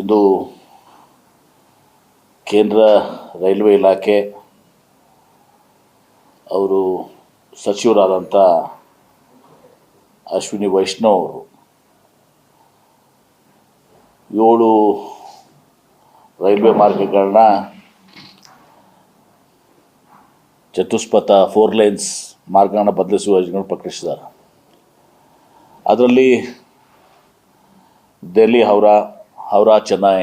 ಇದು ಕೇಂದ್ರ ರೈಲ್ವೆ ಇಲಾಖೆ ಅವರು ಸಚಿವರಾದಂಥ ಅಶ್ವಿನಿ ವೈಷ್ಣವ್ ಅವರು 7 ರೈಲ್ವೆ ಮಾರ್ಗಗಳನ್ನ ಚತುಷ್ಪಥ 4 ಲೇನ್ಸ್ ಮಾರ್ಗಗಳನ್ನ ಬದಲಿಸುವ ಯೋಜನೆಗಳನ್ನು ಪ್ರಕಟಿಸಿದ್ದಾರೆ. ಅದರಲ್ಲಿ ದೆಹಲಿ ಹೌರಾ, ಹೌರಾ ಚೆನ್ನೈ,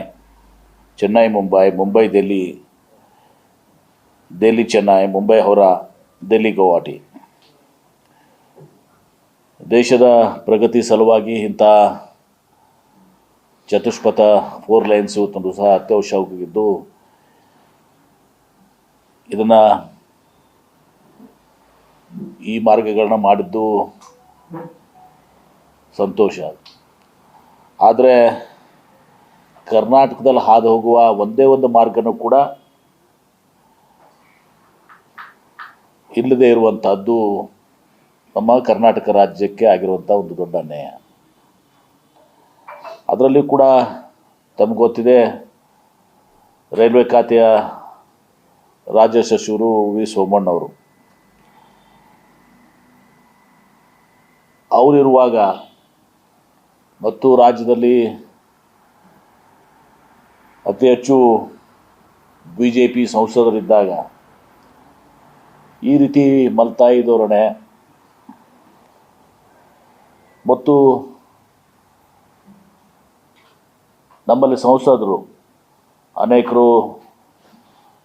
ಚೆನ್ನೈ ಮುಂಬೈ, ಮುಂಬೈ ದೆಹಲಿ, ದೆಹಲಿ ಚೆನ್ನೈ, ಮುಂಬೈ ಹೌರಾ, ದೆಹಲಿ ಗುವಾಹಟಿ. ದೇಶದ ಪ್ರಗತಿ ಸಲುವಾಗಿ ಇಂಥ ಚತುಷ್ಪಥ 4 ಲೈನ್ಸು ತಂದು ಸಹ ಅತ್ಯವಶ್ಯವಾಗಿದ್ದು, ಇದನ್ನು ಈ ಮಾರ್ಗಗಳನ್ನ ಮಾಡಿದ್ದು ಸಂತೋಷ. ಆದರೆ ಕರ್ನಾಟಕದಲ್ಲಿ ಹಾದು ಹೋಗುವ ಒಂದೇ ಒಂದು ಮಾರ್ಗನೂ ಕೂಡ ಇಲ್ಲದೆ ಇರುವಂಥದ್ದು ನಮ್ಮ ಕರ್ನಾಟಕ ರಾಜ್ಯಕ್ಕೆ ಆಗಿರುವಂಥ ಒಂದು ದೊಡ್ಡ ಅನ್ಯಾಯ. ಅದರಲ್ಲಿ ಕೂಡ ತಮಗೆ ಗೊತ್ತಿದೆ, ರೈಲ್ವೆ ಖಾತೆಯ ರಾಜ್ಯ ಸಚಿವರು ವಿ ಸೋಮಣ್ಣವರು ಅವರಿರುವಾಗ ಮತ್ತು ರಾಜ್ಯದಲ್ಲಿ ಅತಿ ಹೆಚ್ಚು BJP ಸಂಸದರಿದ್ದಾಗ ಈ ರೀತಿ ಮಲ್ತಾಯಿ ಧೋರಣೆ ಮತ್ತು ನಮ್ಮಲ್ಲಿ ಸಂಸದರು ಅನೇಕರು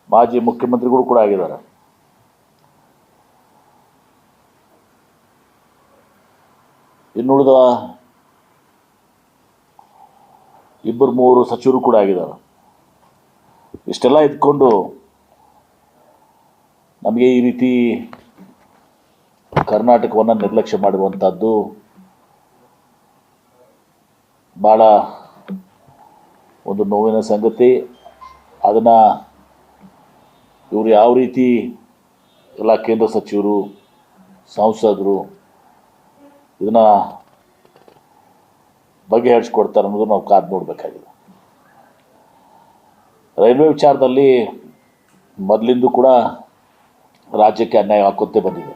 ಮಾಜಿ ಮುಖ್ಯಮಂತ್ರಿಗಳು ಕೂಡ ಆಗಿದ್ದಾರೆ. ಇನ್ನುಳಿದ 2-3 ಸಚಿವರು ಕೂಡ ಆಗಿದ್ದಾರೆ. ಇಷ್ಟೆಲ್ಲ ಇದ್ಕೊಂಡು ನಮಗೆ ಈ ರೀತಿ ಕರ್ನಾಟಕವನ್ನು ನಿರ್ಲಕ್ಷ್ಯ ಮಾಡುವಂಥದ್ದು ಭಾಳ ಒಂದು ನೋವಿನ ಸಂಗತಿ. ಅದನ್ನು ಇವರು ಯಾವ ರೀತಿ ಎಲ್ಲ ಕೇಂದ್ರ ಸಚಿವರು, ಸಂಸದರು ಇದನ್ನು ಬಗೆಹರಿಸ್ಕೊಡ್ತಾರೆ ಅನ್ನೋದು ನಾವು ಕಾದು ನೋಡಬೇಕಾಗಿದೆ. ರೈಲ್ವೆ ವಿಚಾರದಲ್ಲಿ ಮೊದಲಿಂದ ಕೂಡ ರಾಜ್ಯಕ್ಕೆ ಅನ್ಯಾಯ ಆಗುತ್ತೇ ಬಂದಿದೆ.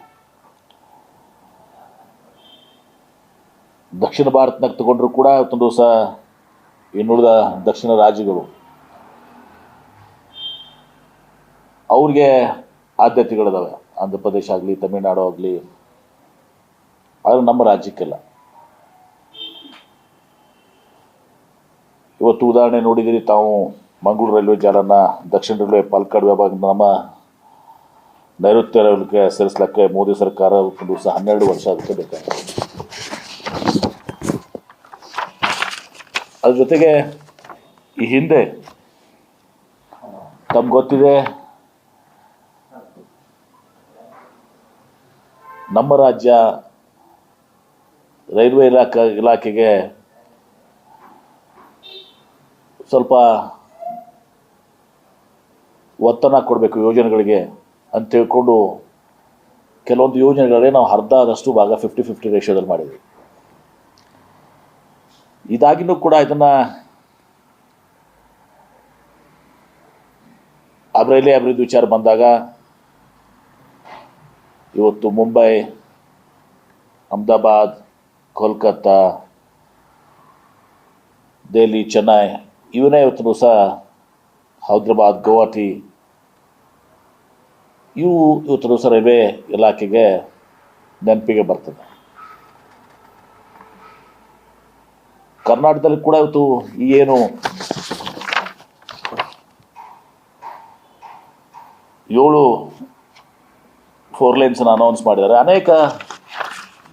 ದಕ್ಷಿಣ ಭಾರತನಾಗ ತಗೊಂಡ್ರೂ ಕೂಡ ಇವತ್ತೊಂದು ದಿವಸ ಇನ್ನುಳಿದ ದಕ್ಷಿಣ ರಾಜ್ಯಗಳು ಅವ್ರಿಗೆ ಆದ್ಯತೆಗಳಿದ್ದಾವೆ. ಆಂಧ್ರ ಪ್ರದೇಶ ಆಗಲಿ, ತಮಿಳುನಾಡು ಆಗಲಿ, ಆದರೆ ನಮ್ಮ ರಾಜ್ಯಕ್ಕೆಲ್ಲ. ಇವತ್ತು ಉದಾಹರಣೆ ನೋಡಿದಿರಿ ತಾವು, ಮಂಗಳೂರು ರೈಲ್ವೆ ಜಾಲನ ದಕ್ಷಿಣ ರೈಲ್ವೆ ಪಾಲಕ್ಕಾಡ್ ವಿಭಾಗ ನಮ್ಮ ನೈಋತ್ಯ ರೈಲ್ವೆಗೆ ಸೇರಿಸಲಿಕ್ಕೆ ಮೋದಿ ಸರ್ಕಾರ ಒಂದು ದಿವಸ 12 ವರ್ಷ ಅದಕ್ಕೆ ಬೇಕಾಗಿದೆ. ಅದ್ರ ಜೊತೆಗೆ ಈ ಹಿಂದೆ ತಮ್ಗೆ ಗೊತ್ತಿದೆ, ನಮ್ಮ ರಾಜ್ಯ ರೈಲ್ವೆ ಇಲಾಖೆಗೆ ಸ್ವಲ್ಪ ಒತ್ತನ್ನು ಕೊಡಬೇಕು ಯೋಜನೆಗಳಿಗೆ ಅಂತ ತಿಳ್ಕೊಂಡು ಕೆಲವೊಂದು ಯೋಜನೆಗಳೇ ನಾವು ಅರ್ಧದಷ್ಟು ಭಾಗ 50-50 ರೇಷಿಯೋದಲ್ಲಿ ಮಾಡಿದ್ವಿ. ಇದಾಗಿನೂ ಕೂಡ ಇದನ್ನು ರೈಲ್ವೆ ಅಭಿವೃದ್ಧಿ ವಿಚಾರ ಬಂದಾಗ ಇವತ್ತು ಮುಂಬೈ, ಅಹಮದಾಬಾದ್, ಕೋಲ್ಕತ್ತಾ, ದೆಹಲಿ, ಚೆನ್ನೈ ಇವನ್ನೇ ಇವತ್ತು ದಿವಸ ಹೈದರಾಬಾದ್, ಗುವಾಹಟಿ ಇವತ್ತು ದಿವಸ ರೈಲ್ವೆ ಇಲಾಖೆಗೆ ನೆನಪಿಗೆ ಬರ್ತದೆ. ಕರ್ನಾಟಕದಲ್ಲಿ ಕೂಡ ಇವತ್ತು ಏನು 7 4 ಲೇನ್ಸನ್ನು ಅನೌನ್ಸ್ ಮಾಡಿದ್ದಾರೆ. ಅನೇಕ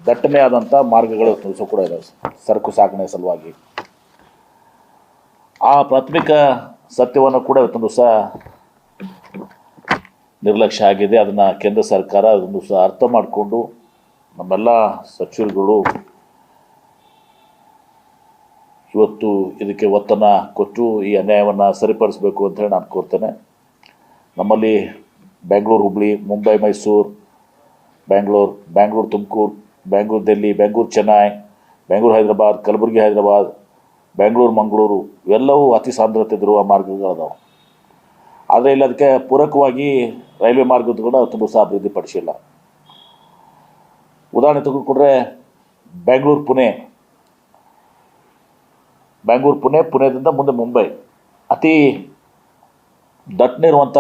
ದಟ್ಟಣೆಯಾದಂಥ ಮಾರ್ಗಗಳು ಇವತ್ತು ಕೂಡ ಇದ್ದಾವೆ ಸರಕು ಸಾಗಣೆ ಸಲುವಾಗಿ. ಆ ಪ್ರಾಥಮಿಕ ಸತ್ಯವನ್ನು ಕೂಡ ಇವತ್ತೊಂದು ದಿವಸ ನಿರ್ಲಕ್ಷ್ಯ ಆಗಿದೆ. ಅದನ್ನು ಕೇಂದ್ರ ಸರ್ಕಾರ ಅದೊಂದು ದಿವಸ ಅರ್ಥ ಮಾಡಿಕೊಂಡು ನಮ್ಮೆಲ್ಲ ಸಚಿವರುಗಳು ಇವತ್ತು ಇದಕ್ಕೆ ಒತ್ತನ್ನು ಕೊಟ್ಟು ಈ ಅನ್ಯಾಯವನ್ನು ಸರಿಪಡಿಸಬೇಕು ಅಂತೇಳಿ ನಾನು ಕೋರ್ತೇನೆ. ನಮ್ಮಲ್ಲಿ ಬೆಂಗಳೂರು ಹುಬ್ಳಿ, ಮುಂಬೈ ಮೈಸೂರು, ಬೆಂಗಳೂರು ತುಮಕೂರು, ಬೆಂಗಳೂರು ದಿಲ್ಲಿ, ಬೆಂಗಳೂರು ಚೆನ್ನೈ, ಬೆಂಗಳೂರು ಹೈದರಾಬಾದ್, ಕಲಬುರಗಿ ಹೈದರಾಬಾದ್, ಬೆಂಗಳೂರು ಮಂಗಳೂರು ಇವೆಲ್ಲವೂ ಅತಿ ಸಾಂದ್ರತೆ ಇರುವ ಮಾರ್ಗಗಳದಾವೆ. ಆದರೆ ಇಲ್ಲಿ ಅದಕ್ಕೆ ಪೂರಕವಾಗಿ ರೈಲ್ವೆ ಮಾರ್ಗಗಳು ತುಂಬ ಸಹ ಅಭಿವೃದ್ಧಿಪಡಿಸಿಲ್ಲ. ಉದಾಹರಣೆ ತೆಗೆದುಕೊಂಡ್ರೆ ಬೆಂಗಳೂರು ಪುಣೆ, ಪುಣೆದಿಂದ ಮುಂದೆ ಮುಂಬೈ ಅತಿ ದಟ್ಟಣೆ ಇರುವಂಥ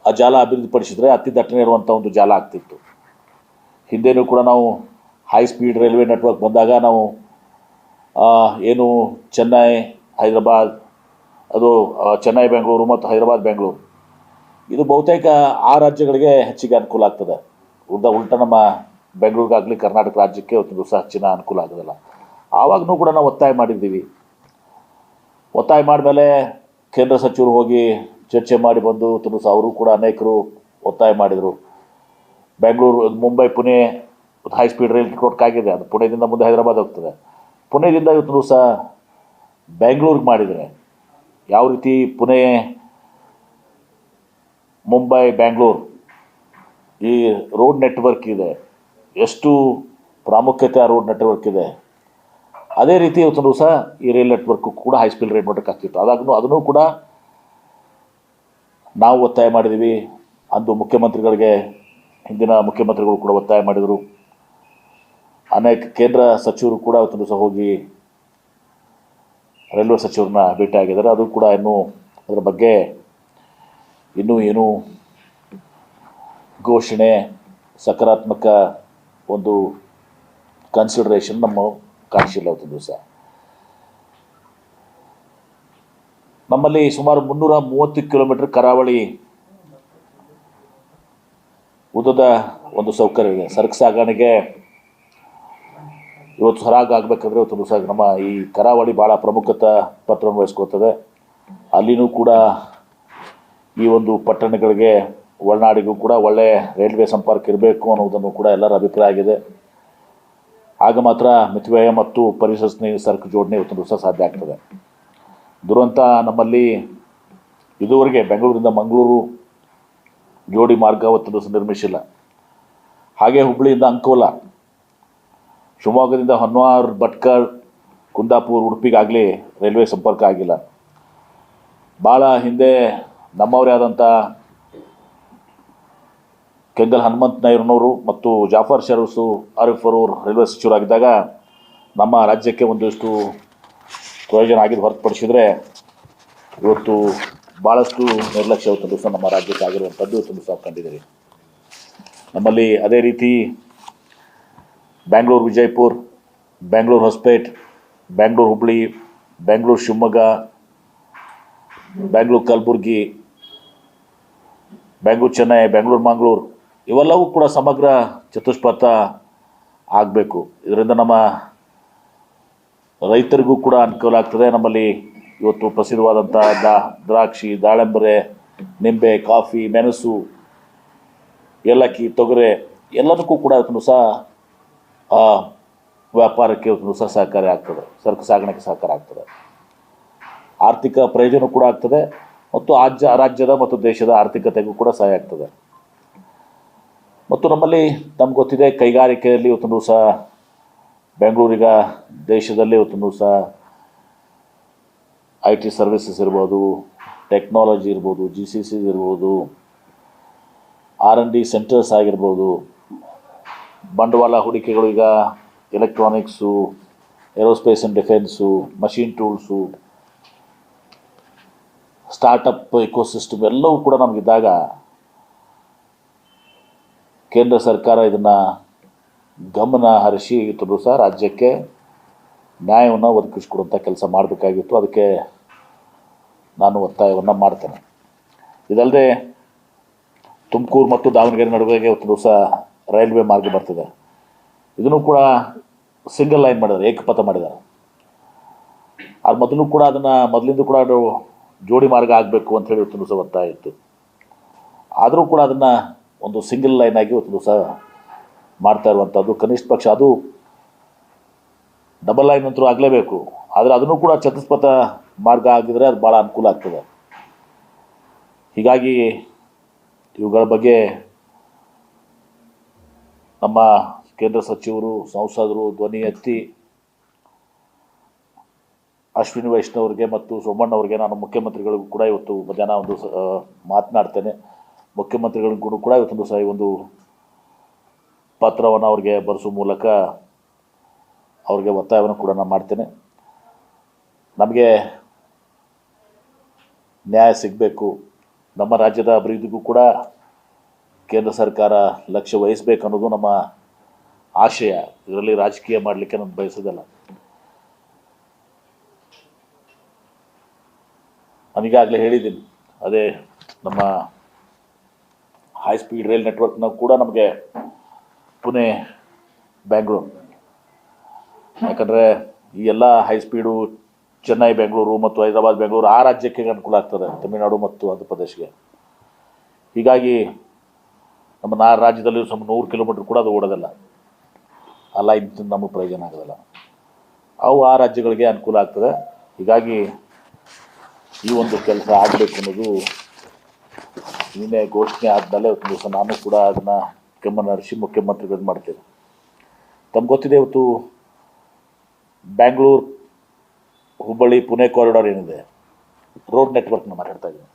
ಆ ಜಾಲ ಅಭಿವೃದ್ಧಿಪಡಿಸಿದರೆ ಅತಿ ದಟ್ಟಣೆ ಇರುವಂಥ ಒಂದು ಜಾಲ ಆಗ್ತಿತ್ತು. ಹಿಂದೆನೂ ಕೂಡ ನಾವು ಹೈ ಸ್ಪೀಡ್ ರೈಲ್ವೆ ನೆಟ್ವರ್ಕ್ ಬಂದಾಗ ನಾವು ಏನು ಚೆನ್ನೈ ಹೈದರಾಬಾದ್, ಅದು ಚೆನ್ನೈ ಬೆಂಗಳೂರು ಮತ್ತು ಹೈದರಾಬಾದ್ ಬೆಂಗಳೂರು, ಇದು ಬಹುತೇಕ ಆ ರಾಜ್ಯಗಳಿಗೆ ಹೆಚ್ಚಿಗೆ ಅನುಕೂಲ ಆಗ್ತದೆ. ಉಲ್ಟ ನಮ್ಮ ಬೆಂಗಳೂರಿಗಾಗಲಿ ಕರ್ನಾಟಕ ರಾಜ್ಯಕ್ಕೆ ಒಂದು ಸಹ ಹೆಚ್ಚಿನ ಅನುಕೂಲ ಆಗೋದಿಲ್ಲ. ಆವಾಗಲೂ ಕೂಡ ನಾವು ಒತ್ತಾಯ ಮಾಡಿದ್ದೀವಿ. ಒತ್ತಾಯ ಮಾಡಿದ್ಮೇಲೆ ಕೇಂದ್ರ ಸಚಿವರು ಹೋಗಿ ಚರ್ಚೆ ಮಾಡಿ ಬಂದು ತುಂಬ ಸಹ ಅವರು ಕೂಡ ಅನೇಕರು ಒತ್ತಾಯ ಮಾಡಿದರು. Bengaluru Mumbai Pune high speed rail network ಆಗಿದೆ. ಅದು ಪುಣೆದಿಂದ ಮುಂದೆ ಹೈದರಾಬಾದ್ ಹೋಗ್ತದೆ. ಪುಣೆದಿಂದ ಇವತ್ತು ಸಹ ಬೆಂಗಳೂರಿಗೆ ಮಾಡಿದರೆ ಯಾವ ರೀತಿ ಪುಣೆ ಮುಂಬೈ ಬೆಂಗಳೂರು ಈ ರೋಡ್ ನೆಟ್ವರ್ಕ್ ಇದೆ, ಎಷ್ಟು ಪ್ರಾಮುಖ್ಯತೆ ಆ ರೋಡ್ ನೆಟ್ವರ್ಕ್ ಇದೆ, ಅದೇ ರೀತಿ ಇವತ್ತು ಸಹ ಈ ರೈಲ್ ನೆಟ್ವರ್ಕ್ ಕೂಡ ಹೈ ಸ್ಪೀಡ್ ರೈಲ್ ನೆಟ್ವರ್ಕ್ ಆಗ್ತಿತ್ತು. ಅದನ್ನು ಕೂಡ ನಾವು ಒತ್ತಾಯ ಮಾಡಿದ್ದೀವಿ. ಅಂದು ಮುಖ್ಯಮಂತ್ರಿಗಳಿಗೆ, ಹಿಂದಿನ ಮುಖ್ಯಮಂತ್ರಿಗಳು ಕೂಡ ಒತ್ತಾಯ ಮಾಡಿದರು. ಅನೇಕ ಕೇಂದ್ರ ಸಚಿವರು ಕೂಡ ಇವತ್ತು ಸಹ ಹೋಗಿ ರೈಲ್ವೆ ಸಚಿವರನ್ನ ಭೇಟಿಯಾಗಿದ್ದಾರೆ. ಅದು ಕೂಡ ಇನ್ನೂ ಅದರ ಬಗ್ಗೆ ಇನ್ನೂ ಏನು ಘೋಷಣೆ, ಸಕಾರಾತ್ಮಕ ಒಂದು ಕನ್ಸಿಡರೇಷನ್ ನಮ್ಮ ಕಾಣಿಸಿಲ್ಲ. ಇವತ್ತು ದಿವಸ ನಮ್ಮಲ್ಲಿ ಸುಮಾರು 330 ಕಿಲೋಮೀಟರ್ ಕರಾವಳಿ ಉದ್ದದ ಒಂದು ಸೌಕರ್ಯ ಇದೆ. ಸರಕು ಸಾಗಾಣಿಕೆ ಇವತ್ತು ಸರಾಗ ಆಗಬೇಕಂದ್ರೆ ಇವತ್ತು ಸಹ ನಮ್ಮ ಈ ಕರಾವಳಿ ಭಾಳ ಪ್ರಮುಖತೆ ಪಾತ್ರವನ್ನು ವಹಿಸ್ಕೊಳ್ತದೆ. ಅಲ್ಲಿನೂ ಕೂಡ ಈ ಒಂದು ಪಟ್ಟಣಗಳಿಗೆ ಒಳನಾಡಿಗೂ ಕೂಡ ಒಳ್ಳೆಯ ರೈಲ್ವೆ ಸಂಪರ್ಕ ಇರಬೇಕು ಅನ್ನೋದನ್ನು ಕೂಡ ಎಲ್ಲರ ಅಭಿಪ್ರಾಯ ಆಗಿದೆ. ಆಗ ಮಾತ್ರ ಮಿತವ್ಯಯ ಮತ್ತು ಪರಿಸರ ಸ್ನೇಹಿ ಸರಕು ಜೋಡಣೆ ಇವತ್ತು ಸಹ ಸಾಧ್ಯ ಆಗ್ತದೆ. ದುರಂತ ನಮ್ಮಲ್ಲಿ ಇದುವರೆಗೆ ಬೆಂಗಳೂರಿಂದ ಮಂಗಳೂರು ಜೋಡಿ ಮಾರ್ಗ ಇವತ್ತು ನಿರ್ಮಿಸಿಲ್ಲ. ಹಾಗೆ ಹುಬ್ಬಳ್ಳಿಯಿಂದ ಅಂಕೋಲ, ಶಿವಮೊಗ್ಗದಿಂದ ಹೊನ್ನಾವರ, ಭಟ್ಕಳ, ಕುಂದಾಪುರ, ಉಡುಪಿಗಾಗಲಿ ರೈಲ್ವೆ ಸಂಪರ್ಕ ಆಗಿಲ್ಲ. ಭಾಳ ಹಿಂದೆ ನಮ್ಮವರೇ ಆದಂಥ ಕೆಂಗಲ್ ಹನುಮಂತ ನಾಯರ್ನವರು ಮತ್ತು ಜಾಫರ್ ಆರಿಫ್ ಅವರು ರೈಲ್ವೆ ಸಚಿವರಾಗಿದ್ದಾಗ ನಮ್ಮ ರಾಜ್ಯಕ್ಕೆ ಒಂದಿಷ್ಟು ಪ್ರಯೋಜನ ಆಗಿದ್ದು ಹೊರತುಪಡಿಸಿದರೆ ಇವತ್ತು ಭಾಳಷ್ಟು ನಿರ್ಲಕ್ಷ್ಯ ಇವತ್ತು ಸಹ ನಮ್ಮ ರಾಜ್ಯಕ್ಕೆ ಆಗಿರುವಂಥದ್ದು ಇವತ್ತು ಸಹ ಕಂಡಿದ್ದೀರಿ. ನಮ್ಮಲ್ಲಿ ಅದೇ ರೀತಿ ಬೆಂಗಳೂರು ವಿಜಯಪುರ, ಬೆಂಗಳೂರು ಹೊಸಪೇಟೆ, ಬೆಂಗಳೂರು ಹುಬ್ಬಳ್ಳಿ, ಬೆಂಗಳೂರು ಶಿವಮೊಗ್ಗ, ಬೆಂಗಳೂರು ಕಲಬುರಗಿ, ಬೆಂಗಳೂರು ಚೆನ್ನೈ, ಬೆಂಗಳೂರು ಮಂಗಳೂರು ಇವೆಲ್ಲವೂ ಕೂಡ ಸಮಗ್ರ ಚತುಷ್ಪಥ ಆಗಬೇಕು. ಇದರಿಂದ ನಮ್ಮ ರೈತರಿಗೂ ಕೂಡ ಅನುಕೂಲ ಆಗ್ತದೆ. ನಮ್ಮಲ್ಲಿ ಇವತ್ತು ಪ್ರಸಿದ್ಧವಾದಂಥ ದ್ರಾಕ್ಷಿ, ದಾಳಿಂಬೆ, ನಿಂಬೆ, ಕಾಫಿ, ಮೆಣಸು, ಏಲಕ್ಕಿ, ತೊಗರೆ ಎಲ್ಲದಕ್ಕೂ ಕೂಡ ಇವತ್ತು ಸಹ ವ್ಯಾಪಾರಕ್ಕೆ ಇವತ್ತು ಸಹ ಸಹಕಾರಿ ಆಗ್ತದೆ. ಸರಕು ಸಾಗಾಣಿಕೆ ಸಹಕಾರ ಆಗ್ತದೆ. ಆರ್ಥಿಕ ಪ್ರಯೋಜನ ಕೂಡ ಆಗ್ತದೆ ಮತ್ತು ರಾಜ್ಯದ ಮತ್ತು ದೇಶದ ಆರ್ಥಿಕತೆಗೂ ಕೂಡ ಸಹಾಯ ಆಗ್ತದೆ. ಮತ್ತು ನಮ್ಮಲ್ಲಿ ನಮ್ಗೆ ಗೊತ್ತಿದೆ, ಕೈಗಾರಿಕೆಯಲ್ಲಿ ಇವತ್ತು ಸಹ ಬೆಂಗಳೂರಿಗ ದೇಶದಲ್ಲೇ ಇವತ್ತು ಸಹ IT ಸರ್ವಿಸಸ್ ಇರ್ಬೋದು, ಟೆಕ್ನಾಲಜಿ ಇರ್ಬೋದು, GCC ಇರ್ಬೋದು, R&D ಸೆಂಟರ್ಸ್ ಆಗಿರ್ಬೋದು, ಬಂಡವಾಳ ಹೂಡಿಕೆಗಳು ಈಗ electronics, aerospace and defence, machine tools, startup ecosystem ಎಲ್ಲವೂ ಕೂಡ ನಮಗಿದ್ದಾಗ ಕೇಂದ್ರ ಸರ್ಕಾರ ಇದನ್ನು ಗಮನ ಹರಿಸಿ ಇವತ್ತು ಸಹ ರಾಜ್ಯಕ್ಕೆ ನ್ಯಾಯವನ್ನು ಒದಗಿಸ್ಕೊಡುವಂಥ ಕೆಲಸ ಮಾಡಬೇಕಾಗಿತ್ತು. ಅದಕ್ಕೆ ನಾನು ಒತ್ತಾಯವನ್ನು ಮಾಡ್ತೇನೆ. ಇದಲ್ಲದೆ ತುಮಕೂರು ಮತ್ತು ದಾವಣಗೆರೆ ನಡುವೆಗೆ ಇವತ್ತು ಸಹ ರೈಲ್ವೆ ಮಾರ್ಗ ಬರ್ತದೆ. ಇದನ್ನು ಕೂಡ ಸಿಂಗಲ್ ಲೈನ್ ಮಾಡಿದ್ದಾರೆ, ಏಕಪಥ ಮಾಡಿದ್ದಾರೆ. ಅದು ಮೊದಲಿಂದ ಕೂಡ ಅದು ಜೋಡಿ ಮಾರ್ಗ ಆಗಬೇಕು ಅಂತ ಹೇಳಿ ಇವತ್ತು ಸಹ ಒತ್ತಾಯ ಇತ್ತು. ಆದರೂ ಕೂಡ ಅದನ್ನು ಒಂದು ಸಿಂಗಲ್ ಲೈನ್ ಆಗಿ ಇವತ್ತು ಸಹ ಮಾಡ್ತಾ ಇರುವಂಥದ್ದು. ಕನಿಷ್ಠ ಪಕ್ಷ ಅದು ಡಬಲ್ ಲೈನ್ ಅಂತೂ ಆಗಲೇಬೇಕು. ಆದರೆ ಅದನ್ನು ಕೂಡ ಚತುಷ್ಪಥ ಮಾರ್ಗ ಆಗಿದರೆ ಅದು ಭಾಳ ಅನುಕೂಲ ಆಗ್ತದೆ. ಹೀಗಾಗಿ ಇವುಗಳ ಬಗ್ಗೆ ನಮ್ಮ ಕೇಂದ್ರ ಸಚಿವರು, ಸಂಸದರು ಧ್ವನಿ ಎತ್ತಿ ಅಶ್ವಿನಿ ವೈಷ್ಣವ್ರಿಗೆ ಮತ್ತು ಸೋಮಣ್ಣವ್ರಿಗೆ ನಾನು ಮುಖ್ಯಮಂತ್ರಿಗಳಿಗೂ ಕೂಡ ಇವತ್ತು ಮಧ್ಯಾಹ್ನ ಒಂದು ಮಾತನಾಡ್ತೇನೆ. ಮುಖ್ಯಮಂತ್ರಿಗಳಿಗೂ ಕೂಡ ಇವತ್ತೊಂದು ಸಹ ಈ ಒಂದು ಪತ್ರವನ್ನು ಅವ್ರಿಗೆ ಬರೆಸುವ ಮೂಲಕ ಅವ್ರಿಗೆ ಒತ್ತಾಯವನ್ನು ಕೂಡ ನಾನು ಮಾಡ್ತೇನೆ. ನಮಗೆ ನ್ಯಾಯ ಸಿಗಬೇಕು, ನಮ್ಮ ರಾಜ್ಯದ ಅಭಿವೃದ್ಧಿಗೂ ಕೂಡ ಕೇಂದ್ರ ಸರ್ಕಾರ ಲಕ್ಷ್ಯ ವಹಿಸಬೇಕು ಅನ್ನೋದು ನಮ್ಮ ಆಶಯ. ಇದರಲ್ಲಿ ರಾಜಕೀಯ ಮಾಡಲಿಕ್ಕೆ ನಾನು ಬಯಸೋದಲ್ಲ. ನಾನೀಗಾಗಲೇ ಹೇಳಿದ್ದೀನಿ, ಅದೇ ನಮ್ಮ ಹೈ ಸ್ಪೀಡ್ ರೈಲ್ ನೆಟ್ವರ್ಕ್ನ ಕೂಡ ನಮಗೆ ಪುಣೆ ಬೆಂಗಳೂರು, ಯಾಕಂದರೆ ಈ ಎಲ್ಲ ಹೈ ಸ್ಪೀಡು ಚೆನ್ನೈ ಬೆಂಗಳೂರು ಮತ್ತು ಹೈದರಾಬಾದ್ ಬೆಂಗಳೂರು ಆ ರಾಜ್ಯಕ್ಕೆ ಅನುಕೂಲ ಆಗ್ತದೆ, ತಮಿಳುನಾಡು ಮತ್ತು ಆಂಧ್ರ ಪ್ರದೇಶಕ್ಕೆ. ಹೀಗಾಗಿ ನಮ್ಮ ರಾಜ್ಯದಲ್ಲಿ ಸುಮಾರು 100 ಕಿಲೋಮೀಟ್ರ್ ಕೂಡ ಅದು ಓಡೋದಿಲ್ಲ. ಆ ಲೈನ್ ನಮಗೆ ಪ್ರಯೋಜನ ಆಗೋದಿಲ್ಲ. ಅವು ಆ ರಾಜ್ಯಗಳಿಗೆ ಅನುಕೂಲ ಆಗ್ತದೆ. ಹೀಗಾಗಿ ಈ ಒಂದು ಕೆಲಸ ಆಗಬೇಕು ಅನ್ನೋದು ನಿನ್ನೆ ಘೋಷಣೆ ಆದಮೇಲೆ ಒಂದು ದಿವಸ ನಾನು ಕೂಡ ಅದನ್ನು ಗಮನ ಹರಿಸಿ ಮುಖ್ಯಮಂತ್ರಿಗಳು ಮಾಡ್ತೇನೆ. ತಮ್ಗೆ ಗೊತ್ತಿದೆ, ಇವತ್ತು ಬೆಂಗಳೂರು ಹುಬ್ಬಳ್ಳಿ ಪುಣೆ ಕಾರಿಡಾರ್ ಏನಿದೆ, ರೋಡ್ ನೆಟ್ವರ್ಕ್ನ ಮಾತಾಡ್ತಾ ಇದ್ದೀನಿ.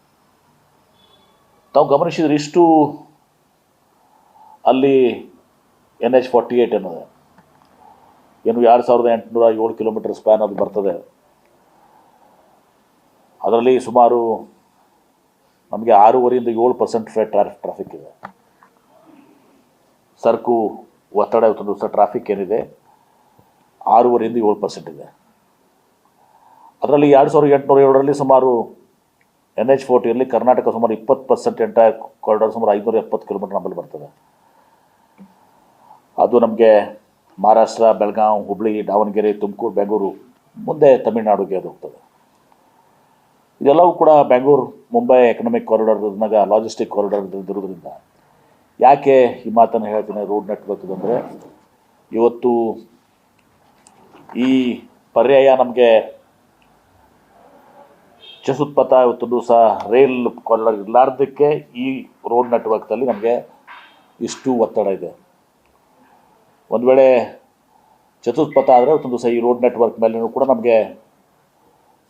ತಾವು ಗಮನಿಸಿದ್ರೆ ಇಷ್ಟು ಅಲ್ಲಿ NH-48 ಅನ್ನೋದು ಏನು 2807 ಕಿಲೋಮೀಟರ್ ಸ್ಪ್ಯಾನ್ ಅದು ಬರ್ತದೆ. ಅದರಲ್ಲಿ ಸುಮಾರು ನಮಗೆ 6.5ರಿಂದ 7% ಟ್ರಾಫಿಕ್ ಇದೆ. ಸರಕು ಒತ್ತಡ ಇವತ್ತೊಂದು ದಿವಸ ಟ್ರಾಫಿಕ್ ಏನಿದೆ 6.5ರಿಂದ 7% ಇದೆ. ಅದರಲ್ಲಿ 2807ರಲ್ಲಿ ಸುಮಾರು NH-40ಯಲ್ಲಿ ಕರ್ನಾಟಕ ಸುಮಾರು 20% ಎಂಟೈರ್ ಕಾರಿಡಾರ್ ಸುಮಾರು 570 ಕಿಲೋಮೀಟರ್ ನಮ್ಮಲ್ಲಿ ಬರ್ತದೆ. ಅದು ನಮಗೆ ಮಹಾರಾಷ್ಟ್ರ, ಬೆಳಗಾವಿ, ಹುಬ್ಬಳ್ಳಿ, ದಾವಣಗೆರೆ, ತುಮಕೂರು, ಬೆಂಗಳೂರು, ಮುಂದೆ ತಮಿಳುನಾಡಿಗೆ ಅದು ಹೋಗ್ತದೆ. ಇದೆಲ್ಲವೂ ಕೂಡ ಬೆಂಗಳೂರು ಮುಂಬೈ ಎಕನಾಮಿಕ್ ಕಾರಿಡಾರ್ನಾಗ ಲಾಜಿಸ್ಟಿಕ್ ಕಾರಿಡಾರ್ ಇರೋದ್ರಿಂದ ಯಾಕೆ ಈ ಮಾತನ್ನು ಹೇಳ್ತೀನಿ ರೋಡ್ ನೆಟ್ವರ್ಕ್ ಅಂದರೆ, ಇವತ್ತು ಈ ಪರ್ಯಾಯ ನಮಗೆ ಚತುಷ್ಪಥ ಇವತ್ತೊಂದು ಸಹ ರೈಲ್ ಕಾರಿಡಾರ್ ಇರಲಾರ್ದಕ್ಕೆ ಈ ರೋಡ್ ನೆಟ್ವರ್ಕ್ದಲ್ಲಿ ನಮಗೆ ಇಷ್ಟು ಒತ್ತಡ ಇದೆ. ಒಂದು ವೇಳೆ ಚತುಷ್ಪಥ ಆದರೆ ಇವತ್ತೊಂದು ಸಹ ಈ ರೋಡ್ ನೆಟ್ವರ್ಕ್ ಮೇಲೂ ಕೂಡ ನಮಗೆ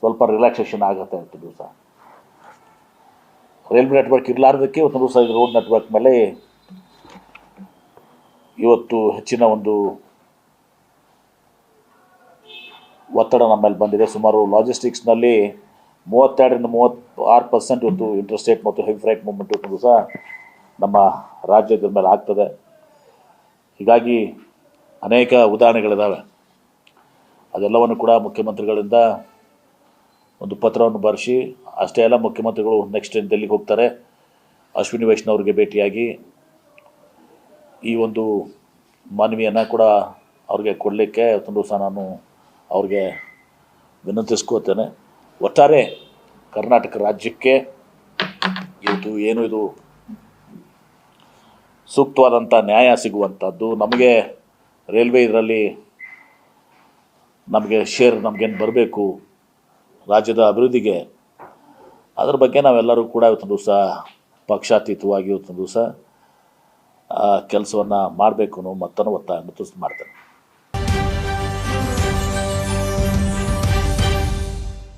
ಸ್ವಲ್ಪ ರಿಲ್ಯಾಕ್ಸೇಷನ್ ಆಗುತ್ತೆ. ಇವತ್ತು ದಿವಸ ರೈಲ್ವೆ ನೆಟ್ವರ್ಕ್ ಇರಲಾರ್ದಕ್ಕೆ ಇವತ್ತೊಂದು ದಿವಸ ರೋಡ್ ನೆಟ್ವರ್ಕ್ ಮೇಲೆ ಇವತ್ತು ಹೆಚ್ಚಿನ ಒಂದು ಒತ್ತಡ ನಮ್ಮ ಮೇಲೆ ಬಂದಿದೆ. ಸುಮಾರು ಲಾಜಿಸ್ಟಿಕ್ಸ್ನಲ್ಲಿ 32ರಿಂದ 36% ಇವತ್ತು ಇಂಟರ್ಸ್ಟೇಟ್ ಮತ್ತು ಹೆವಿ ಫ್ರೈಟ್ ಮೂವ್ಮೆಂಟ್ ಇವತ್ತು ಸಹ ನಮ್ಮ ರಾಜ್ಯದ ಮೇಲೆ ಆಗ್ತದೆ. ಹೀಗಾಗಿ ಅನೇಕ ಉದಾಹರಣೆಗಳಿದ್ದಾವೆ. ಅದೆಲ್ಲವನ್ನು ಕೂಡ ಮುಖ್ಯಮಂತ್ರಿಗಳಿಂದ ಒಂದು ಪತ್ರವನ್ನು ಬರೆಸಿ, ಅಷ್ಟೇ ಅಲ್ಲ ಮುಖ್ಯಮಂತ್ರಿಗಳು ನೆಕ್ಸ್ಟ್ ಡೆಲ್ಲಿಗೆ ಹೋಗ್ತಾರೆ. ಅಶ್ವಿನಿ ವೈಷ್ಣವ್ರಿಗೆ ಭೇಟಿಯಾಗಿ ಈ ಒಂದು ಮನವಿಯನ್ನು ಕೂಡ ಅವ್ರಿಗೆ ಕೊಡಲಿಕ್ಕೆ ಒಂದು ದಿವಸ ನಾನು ಅವ್ರಿಗೆ ವಿನಂತಿಸ್ಕೋತೇನೆ. ಒಟ್ಟಾರೆ ಕರ್ನಾಟಕ ರಾಜ್ಯಕ್ಕೆ ಇವತ್ತು ಏನು ಇದು ಸೂಕ್ತವಾದಂಥ ನ್ಯಾಯ ಸಿಗುವಂಥದ್ದು, ನಮಗೆ ರೈಲ್ವೆ ಇದರಲ್ಲಿ ನಮಗೆ ಶೇರ್ ನಮಗೇನು ಬರಬೇಕು ರಾಜ್ಯದ ಅಭಿವೃದ್ಧಿಗೆ, ಅದ್ರ ಬಗ್ಗೆ ನಾವೆಲ್ಲರೂ ಕೂಡ ಇವತ್ತೊಂದು ದಿವಸ ಪಕ್ಷಾತೀತವಾಗಿ ಇವತ್ತೊಂದು ದಿವಸ ಕೆಲಸವನ್ನು ಮಾಡಬೇಕು ಅನ್ನೋ ಮತ್ತನ್ನು ಒತ್ತಾಯ ಮಾಡ್ತೇನೆ.